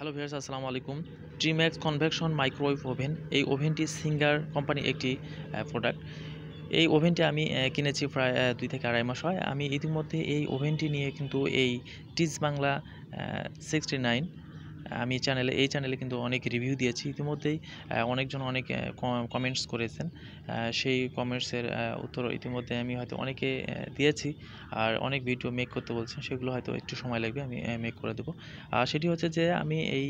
Hello viewers, আসসালামু আলাইকুম। ট্রিম্যাক্স convection microwave oven, এই ওভেনটি সিঙ্গার কোম্পানির একটি প্রোডাক্ট। এই ওভেনটি আমি কিনেছি প্রায় ২ থেকে ২.৫ মাস হয়। আমি ইতিমধ্যে এই ওভেনটি নিয়ে কিন্তু এই টিজ বাংলা 69 আমি এই চ্যানেলে কিন্তু অনেক রিভিউ দিয়েছি। ইতিমধ্যেই অনেকজন অনেক কমেন্টস করেছেন। সেই কমেন্টসের উত্তর ইতিমধ্যে আমি হয়তো অনেকে দিয়েছি। আর অনেক ভিডিও মেক করতে বলছেন, সেগুলো হয়তো একটু সময় লাগবে, আমি মেক করে দেবো। আর সেটি হচ্ছে যে আমি এই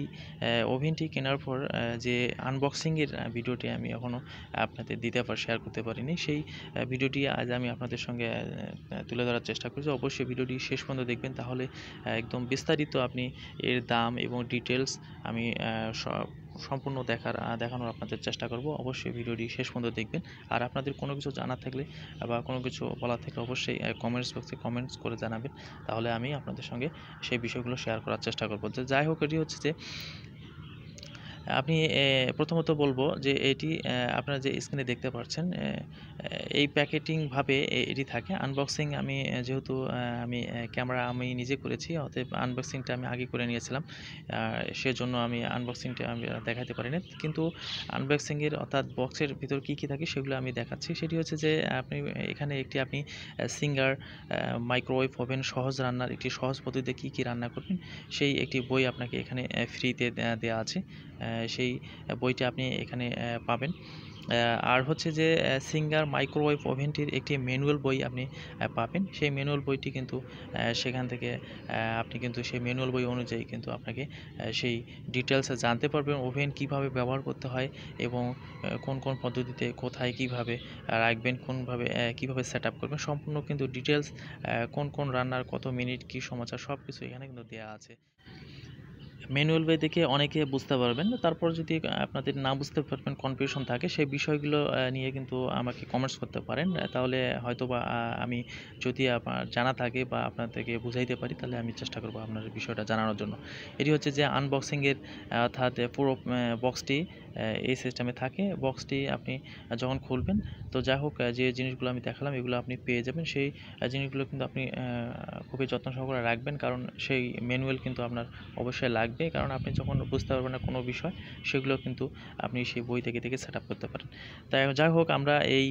ওভেনটি কেনার পর যে আনবক্সিংয়ের ভিডিওটি আমি এখনও আপনাদের শেয়ার করতে পারিনি। সেই ভিডিওটি আজ আমি আপনাদের সঙ্গে তুলে ধরার চেষ্টা করছি। অবশ্যই ভিডিওটি শেষ পর্যন্ত দেখবেন, তাহলে একদম বিস্তারিত আপনি এর দাম এবং ডিটেলস আমি সম্পূর্ণ দেখানোর আপনাদের চেষ্টা করব। অবশ্যই ভিডিওটি শেষ পর্যন্ত দেখবেন। আর আপনাদের কোনো কিছু জানার থাকলে বা কোনো কিছু বলার থাকলে অবশ্যই কমেন্টস বক্সে কমেন্টস করে জানাবেন, তাহলে আমি আপনাদের সঙ্গে সেই বিষয়গুলো শেয়ার করার চেষ্টা করব। তো যাই হোক, এটি হচ্ছে যে আপনি প্রথমত বলবো যে এটি আপনারা যে স্ক্রিনে দেখতে পাচ্ছেন, এই প্যাকেটিংভাবে এটি থাকে। আনবক্সিং আমি যেহেতু আমি ক্যামেরা আমি নিজে করেছি, অতএব আনবক্সিংটা আমি আগে করে নিয়েছিলাম। সেজন্য আমি আনবক্সিংটা আমি দেখাতে পারিনি, কিন্তু আনবক্সিংয়ের অর্থাৎ বক্সের ভিতর কী কী থাকে সেগুলো আমি দেখাচ্ছি। সেটি হচ্ছে যে আপনি এখানে আপনি সিঙ্গার মাইক্রোওয়েভ ওভেন সহজ রান্নার একটি সহজ পদ্ধতিতে কী কী রান্না করবেন সেই একটি বই আপনাকে এখানে ফ্রিতে দেওয়া আছে। সেই বইটি আপনি এখানে পাবেন। আর হচ্ছে যে সিঙ্গার মাইক্রোওয়েভ ওভেনটির একটি ম্যানুয়াল বই আপনি পাবেন। সেই ম্যানুয়াল বইটি কিন্তু সেখান থেকে আপনি কিন্তু সেই ম্যানুয়াল বই অনুযায়ী কিন্তু আপনাকে সেই ডিটেলসে জানতে পারবেন ওভেন কীভাবে ব্যবহার করতে হয় এবং কোন কোন পদ্ধতিতে কোথায় কীভাবে রাখবেন, কীভাবে সেট আপ করবেন, সম্পূর্ণ কিন্তু ডিটেলস কোন কোন রান্নার কত মিনিট কী সমাচার সব কিছু এখানে কিন্তু দেওয়া আছে। ম্যানুয়াল বই দেখে অনেকে বুঝতে পারবেন। তারপর যদি আপনাদের না বুঝতে পারবেন, কনফিউশন থাকে, সেই বিষয়গুলো নিয়ে কিন্তু আমাকে কমেন্টস করতে পারেন। তাহলে হয়তোবা আমি যদি আমার জানা থাকে বা আপনাদেরকে বুঝাইতে পারি, তাহলে আমি চেষ্টা করব আপনার বিষয়টা জানানোর জন্য। এটি হচ্ছে যে আনবক্সিংয়ের অর্থাৎ পুরো বক্সটি এই সিস্টেমে থাকে। বক্সটি আপনি যখন খুলবেন, তো যাই হোক যে জিনিসগুলো আমি দেখালাম এগুলো আপনি পেয়ে যাবেন। সেই জিনিসগুলো কিন্তু আপনি খুবই যত্ন সহকারে রাখবেন, কারণ সেই ম্যানুয়াল কিন্তু আপনার অবশ্যই লাগবে, কারণ আপনি যখন বুঝতে পারবেন না কোনো বিষয়, সেগুলো কিন্তু আপনি সেই বই থেকে সেট আপ করতে পারেন। তাই যাই হোক, আমরা এই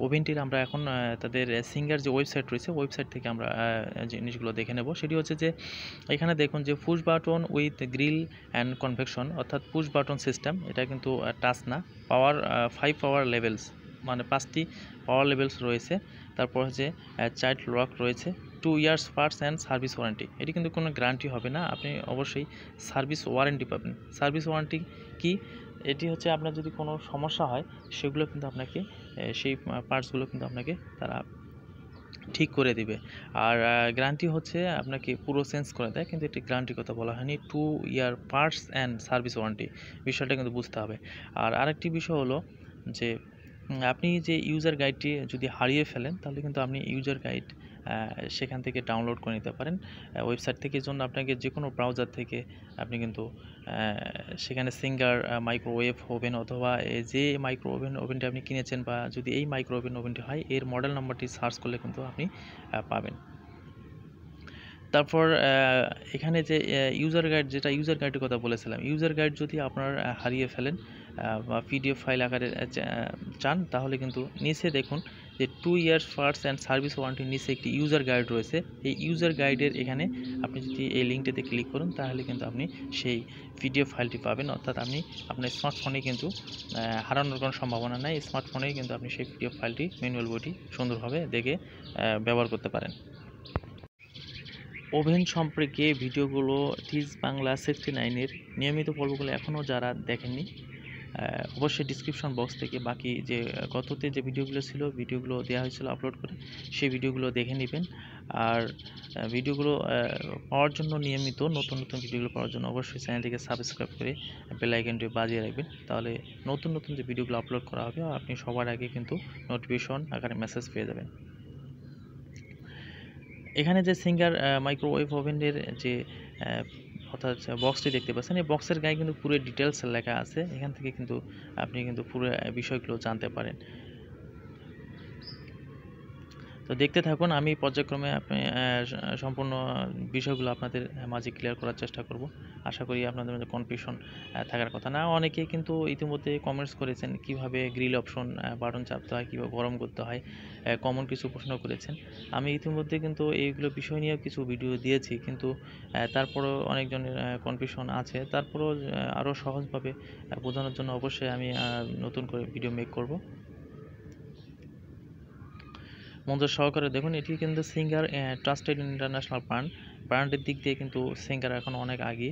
ওভেনটির আমরা এখন তাদের সিঙ্গার যে ওয়েবসাইট রয়েছে, ওয়েবসাইট থেকে আমরা জিনিসগুলো দেখে নেব। সেটি হচ্ছে যে এখানে দেখুন যে push button with grill and convection, অর্থাৎ পুশ বাটন সিস্টেম। এটা কিন্তু টাচ না, পাওয়ার 5 পাওয়ার লেভেলস, মানে 5টি পাওয়ার লেভেলস রয়েছে। তারপর হচ্ছে চাইল্ড লক রয়েছে, 2 years parts and service warranty. এটি কিন্তু কোনো গ্যারান্টি হবে না, আপনি অবশ্যই সার্ভিস ওয়ারেন্টি পাবেন। সার্ভিস ওয়ারেন্টি কি? এটি হচ্ছে আপনার যদি কোনো সমস্যা হয়, সেগুলো কিন্তু আপনাকে সেই পার্টসগুলো কিন্তু আপনাকে তারা ঠিক করে দিবে। আর গ্যারান্টি হচ্ছে আপনাকে পুরো চেঞ্জ করে দেয়, কিন্তু এটি গ্যারান্টির কথা বলা হয়নি। 2 ইয়ার পার্টস অ্যান্ড সার্ভিস ওয়ারেন্টি, বিষয়টা কিন্তু বুঝতে হবে। আর আরেকটি বিষয় হলো যে আপনি যে ইউজার গাইডটি যদি হারিয়ে ফেলেন, তাহলে কিন্তু আপনি ইউজার গাইড সেখান থেকে ডাউনলোড করে নিতে পারেন ওয়েবসাইট থেকে। এর জন্য আপনাকে যে কোনো ব্রাউজার থেকে আপনি কিন্তু সেখানে সিঙ্গার মাইক্রোওয়েভ ওভেন অথবা যে ওভেনটি আপনি কিনেছেন, বা যদি এই ওভেনটি হয়, এর মডেল নাম্বারটি সার্চ করলে কিন্তু আপনি পাবেন। তারপর এখানে যে ইউজার গাইডের কথা বলেছিলাম, ইউজার গাইড যদি আপনার হারিয়ে ফেলেন বা পিডিএফ ফাইল আকারে চান, তাহলে কিন্তু নিচে দেখুন যে 2 ইয়ার্স পার্টস অ্যান্ড সার্ভিস ওয়ারেন্টির নিচে একটি ইউজার গাইড রয়েছে। এই ইউজার গাইডের এখানে আপনি যদি এই লিঙ্কটিতে ক্লিক করুন, তাহলে কিন্তু আপনি সেই পিডিএফ ফাইলটি পাবেন। অর্থাৎ আপনি আপনার স্মার্টফোনে কিন্তু হারানোর কোনো সম্ভাবনা নাই। স্মার্টফোনেই কিন্তু আপনি সেই পিডিএফ ফাইলটি, ম্যানুয়াল বইটি সুন্দরভাবে দেখে ব্যবহার করতে পারেন। ওভেন সম্পর্কে ভিডিওগুলো টিজ বাংলা 69-এর নিয়মিত পর্বগুলো এখনও যারা দেখেননি, অবশ্যই ডিসক্রিপশন বক্স থেকে বাকি যে গততে যে ভিডিওগুলো ছিল, ভিডিওগুলো দেওয়া হয়েছিল আপলোড করে, সেই ভিডিওগুলো দেখে নেবেন। আর ভিডিওগুলো পাওয়ার জন্য, নিয়মিত নতুন নতুন ভিডিওগুলো পাওয়ার জন্য অবশ্যই চ্যানেলটিকে সাবস্ক্রাইব করে বেল আইকনটি বাজিয়ে রাখবেন, তাহলে নতুন নতুন যে ভিডিওগুলো আপলোড করা হবে আপনি সবার আগে কিন্তু নোটিফিকেশন আকারে মেসেজ পেয়ে যাবেন। এখানে যে সিঙ্গার মাইক্রোওয়েভ ওভেনের যে অর্থাৎ বক্সটি দেখতে পাচ্ছেন, এই বক্সের গায়ে কিন্তু পুরো ডিটেলস লেখা আছে। এখান থেকে কিন্তু আপনি কিন্তু পুরো বিষয়গুলো জানতে পারেন। তো দেখতে থাকুন, আমি পর্যায়ক্রমে সম্পূর্ণ বিষয়গুলো আপনাদের মাঝে ক্লিয়ার করার চেষ্টা করব। আশা করি আপনাদের মধ্যে কনফিউশন থাকার কথা না। অনেকেই কিন্তু ইতিমধ্যে কমেন্টস করেছেন কিভাবে গ্রিল অপশন বাটন চাপতে হয়, কীভাবে গরম করতে হয়, কমন কিছু প্রশ্ন করেছেন। আমি ইতিমধ্যে কিন্তু এইগুলো বিষয় নিয়েও কিছু ভিডিও দিয়েছি, কিন্তু তারপরেও অনেকজনের কনফিউশন আছে। তারপরেও আরও সহজভাবে বোঝানোর জন্য অবশ্যই আমি নতুন করে ভিডিও মেক করব। মনোযোগ সহকারে দেখুন, এটি কিন্তু সিঙ্গার ট্রাস্টেড ইন্টারন্যাশনাল ব্র্যান্ডের দিক দিয়ে কিন্তু সিঙ্গার এখন অনেক আগে।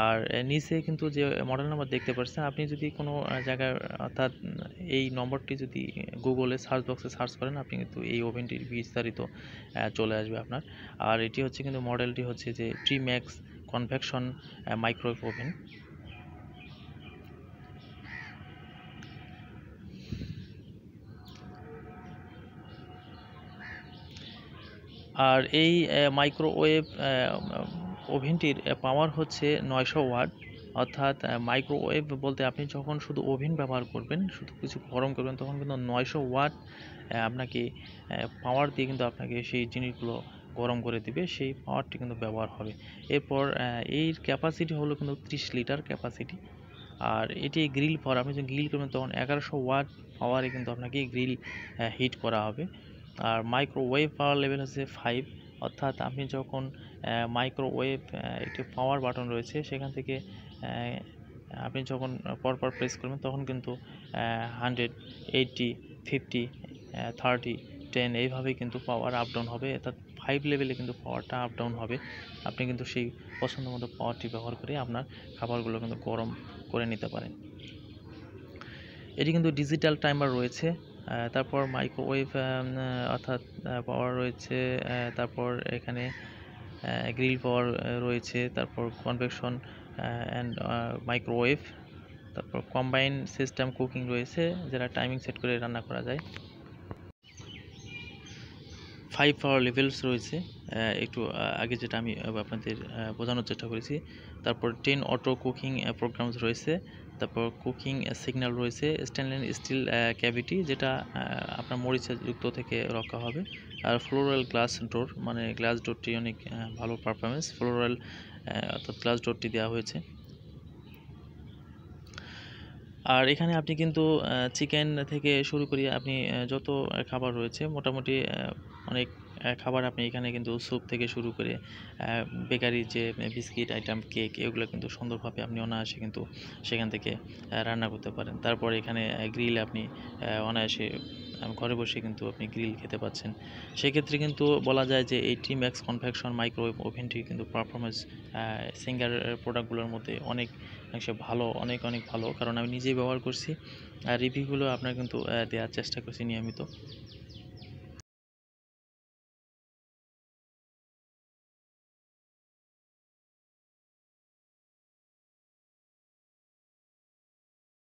আর নিচে কিন্তু যে মডেল নাম্বার দেখতে পাচ্ছেন, আপনি যদি কোনো জায়গায় অর্থাৎ এই নম্বরটি যদি গুগলে সার্চ বক্সে সার্চ করেন, আপনি কিন্তু এই ওভেনটির বিস্তারিত চলে আসবে আপনার। আর এটি হচ্ছে কিন্তু মডেলটি হচ্ছে যে ম্যাক্স কনভেকশন মাইক্রোওয়েভ ওভেন। আর এই মাইক্রোওয়েভ ওভেনটির পাওয়ার হচ্ছে 900 ওয়াট। অর্থাৎ মাইক্রোওয়েভ বলতে আপনি যখন শুধু ওভেন ব্যবহার করবেন, শুধু কিছু গরম করবেন, তখন কিন্তু 900 ওয়াট আপনাকে পাওয়ার দিয়ে কিন্তু আপনাকে সেই জিনিসগুলো গরম করে দিবে, সেই পাওয়ারটি কিন্তু ব্যবহার হবে। এরপর এর ক্যাপাসিটি হলো কিন্তু 30 লিটার ক্যাপাসিটি। আর এটি গ্রিল পাওয়ার, আপনি যখন গ্রিল করবেন তখন 1100 ওয়াট পাওয়ারে কিন্তু আপনাকে গ্রিল হিট করা হবে। আর মাইক্রোওয়েভ পাওয়ার লেভেল হচ্ছে 5। অর্থাৎ আপনি যখন মাইক্রোওয়েভ একটি পাওয়ার বাটন রয়েছে, সেখান থেকে আপনি যখন পরপর প্রেস করবেন তখন কিন্তু 100, 80, 50, 30, 10 এইভাবেই কিন্তু পাওয়ার আপ ডাউন হবে। অর্থাৎ 5 লেভেলে কিন্তু পাওয়ারটা আপ ডাউন হবে। আপনি কিন্তু সেই পছন্দ মতো পাওয়ারটি ব্যবহার করে আপনার খাবারগুলো কিন্তু গরম করে নিতে পারেন। এটি কিন্তু ডিজিটাল টাইমার রয়েছে। তারপর মাইক্রোওয়েভ অর্থাৎ পাওয়ার রয়েছে। তারপর এখানে গ্রিল পাওয়ার রয়েছে। তারপর কনভেকশন অ্যান্ড মাইক্রোওয়েভ। তারপর কম্বাইন সিস্টেম কুকিং রয়েছে, যেটা টাইমিং সেট করে রান্না করা যায়। 5 পাওয়ার লেভেলস রয়েছে, একটু আগে যেটা আমি আপনাদের বোঝানোর চেষ্টা করেছি। তারপর 10 অটো কুকিং প্রোগ্রামস রয়েছে। তারপর কুকিং সিগন্যাল রয়েছে। স্টেনলেস স্টিল ক্যাভিটি, যেটা আপনার মরিচাযুক্ত থেকে রক্ষা হবে। আর ফ্লোরাল গ্লাস ডোর, মানে গ্লাস ডোরটি অনেক ভালো পারফরমেন্স, ফ্লোরাল অর্থাৎ গ্লাস ডোরটি দেওয়া হয়েছে। আর এখানে আপনি কিন্তু চিকেন থেকে শুরু করে আপনি যত খাবার রয়েছে, মোটামুটি অনেক খাবার আপনি এখানে কিন্তু স্যুপ থেকে শুরু করে বেকারির যে বিস্কিট আইটেম, কেক, এগুলো কিন্তু সুন্দরভাবে আপনি অনায়াসে কিন্তু সেখান থেকে রান্না করতে পারেন। তারপর এখানে গ্রিল আপনি অনায়াসে ঘরে বসে কিন্তু আপনি গ্রিল খেতে পাচ্ছেন। সেক্ষেত্রে কিন্তু বলা যায় যে এই ম্যাক্স কনভেকশন মাইক্রোওয়েভ ওভেনটির কিন্তু পারফরমেন্স সিঙ্গার প্রোডাক্টগুলোর মধ্যে অনেক ভালো, অনেক ভালো, কারণ আমি নিজেই ব্যবহার করছি। আর রিভিউগুলো আপনার কিন্তু দেওয়ার চেষ্টা করছি নিয়মিত।